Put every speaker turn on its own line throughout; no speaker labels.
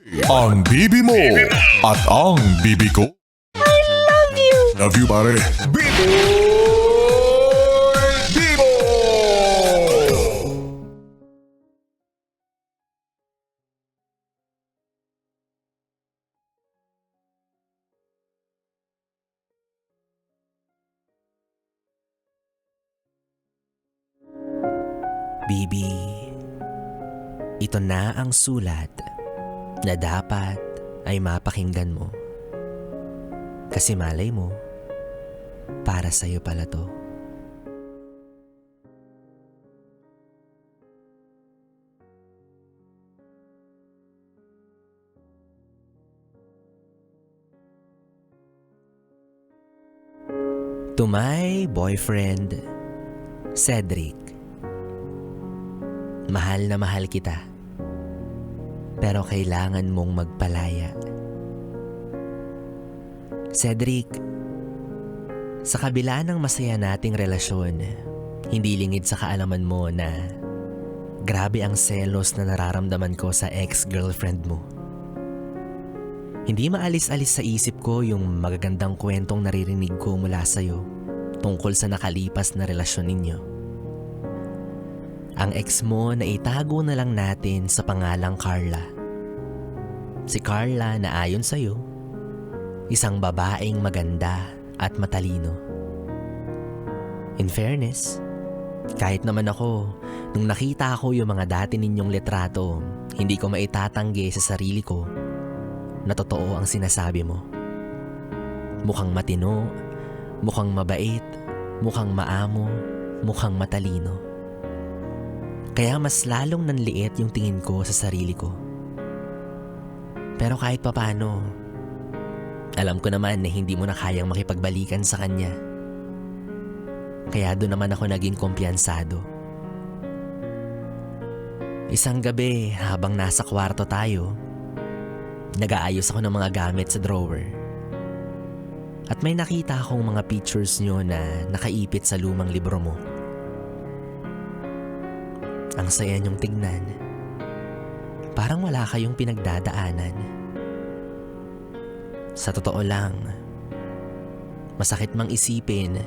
Ang bibi mo at ang bibi ko.
I love you!
Love you, pare. Bibo! Bibo!
Bibi, ito na ang sulat na dapat ay mapakinggan mo. Kasi malay mo, para sa'yo pala to. To my boyfriend, Cedric. Mahal na mahal kita. Pero kailangan mong magpalaya. Cedric, sa kabila ng masaya nating relasyon, hindi lingid sa kaalaman mo na grabe ang selos na nararamdaman ko sa ex-girlfriend mo. Hindi maalis-alis sa isip ko yung magagandang kwentong naririnig ko mula sa'yo tungkol sa nakalipas na relasyon ninyo. Ang ex mo na itago na lang natin sa pangalang Carla. Si Carla na ayon sa'yo, isang babaeng maganda at matalino. In fairness, kahit naman ako, nung nakita ko yung mga dati ninyong litrato, hindi ko maitatanggi sa sarili ko na totoo ang sinasabi mo. Mukhang matino, mukhang mabait, mukhang maamo, mukhang matalino. Kaya mas lalong nanliit yung tingin ko sa sarili ko. Pero kahit papano, alam ko naman na hindi mo na kayang makipagbalikan sa kanya. Kaya doon naman ako naging kumpiyansado. Isang gabi habang nasa kwarto tayo, nag-aayos ako ng mga gamit sa drawer. At may nakita akong mga pictures nyo na nakaipit sa lumang libro mo. Ang saya niyong tignan. Parang wala kayong pinagdadaanan. Sa totoo lang, masakit mang isipin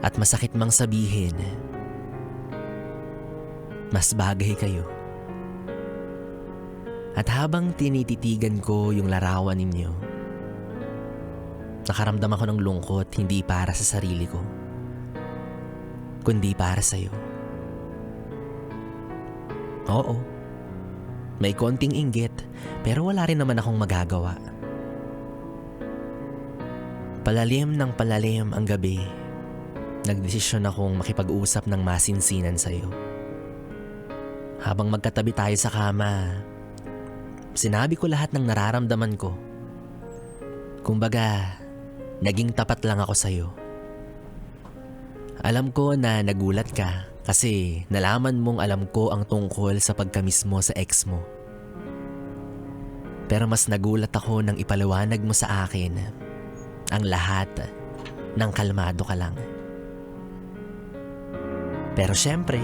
at masakit mang sabihin, mas bagay kayo. At habang tinititigan ko yung larawan ninyo, nakaramdam ako ng lungkot hindi para sa sarili ko, kundi para sa'yo. Oo, may konting inggit pero wala rin naman akong magagawa. Palalim ng palalim ang gabi, nagdesisyon akong makipag-usap ng masinsinan sa'yo. Habang magkatabi tayo sa kama, sinabi ko lahat ng nararamdaman ko. Kumbaga, naging tapat lang ako sa'yo. Alam ko na nagulat ka kasi nalaman mong alam ko ang tungkol sa pagkamis mo sa ex mo. Pero mas nagulat ako nang ipaliwanag mo sa akin ang lahat ng kalmado ka lang. Pero syempre,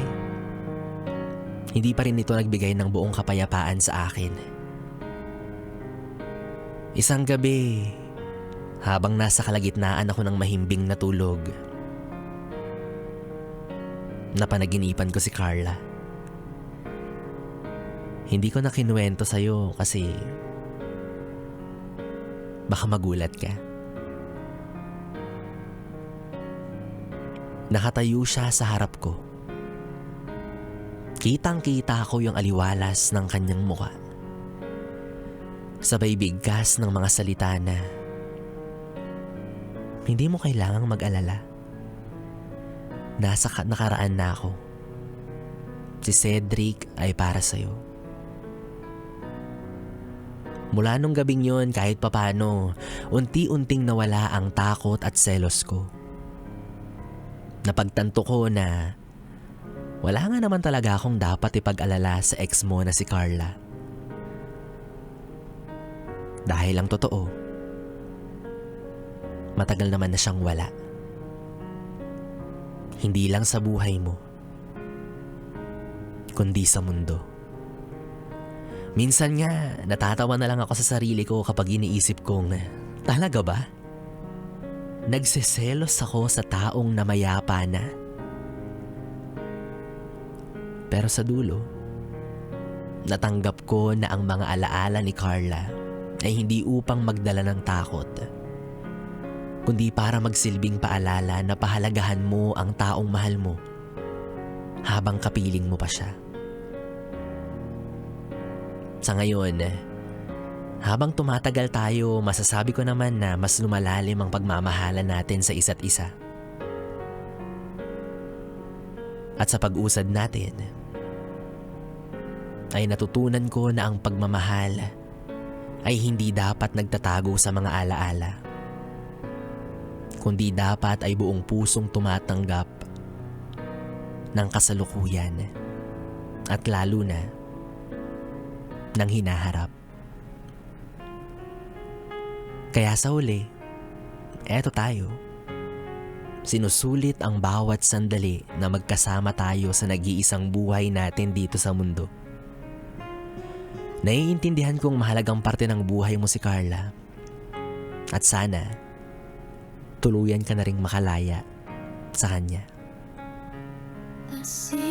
hindi pa rin ito nagbigay ng buong kapayapaan sa akin. Isang gabi, habang nasa kalagitnaan ako ng mahimbing na tulog, napanaginipan ko si Carla. Hindi ko na kinuwento sa'yo kasi baka magulat ka. Nakatayo siya sa harap ko. Kitang-kita ko yung aliwalas ng kanyang mukha. Sabay bigkas ng mga salita na, hindi mo kailangang mag-alala. Nasa nakaraan na ako. Si Cedric ay para sa'yo. Mula nung gabing yun, kahit papano, unti-unting nawala ang takot at selos ko. Napagtanto ko na wala nga naman talaga akong dapat ipag-alala sa ex mo na si Carla. Dahil ang totoo, matagal naman na siyang wala. Hindi lang sa buhay mo, kundi sa mundo. Minsan nga, natatawa na lang ako sa sarili ko kapag iniisip kong, talaga ba? Nagseselos ako sa taong namayapa na. Pero sa dulo, natanggap ko na ang mga alaala ni Carla ay hindi upang magdala ng takot, kundi para magsilbing paalala na pahalagahan mo ang taong mahal mo habang kapiling mo pa siya. Sa ngayon, habang tumatagal tayo, masasabi ko naman na mas lumalalim ang pagmamahalan natin sa isa't isa. At sa pag-usad natin, ay natutunan ko na ang pagmamahal ay hindi dapat nagtatago sa mga alaala, kundi dapat ay buong pusong tumatanggap ng kasalukuyan at lalo na ng hinaharap. Kaya sa huli, eto tayo. Sinusulit ang bawat sandali na magkasama tayo sa nag-iisang buhay natin dito sa mundo. Naiintindihan kong mahalagang parte ng buhay mo si Carla. At sana, tuluyan ka na ring makalaya sa kanya.
I see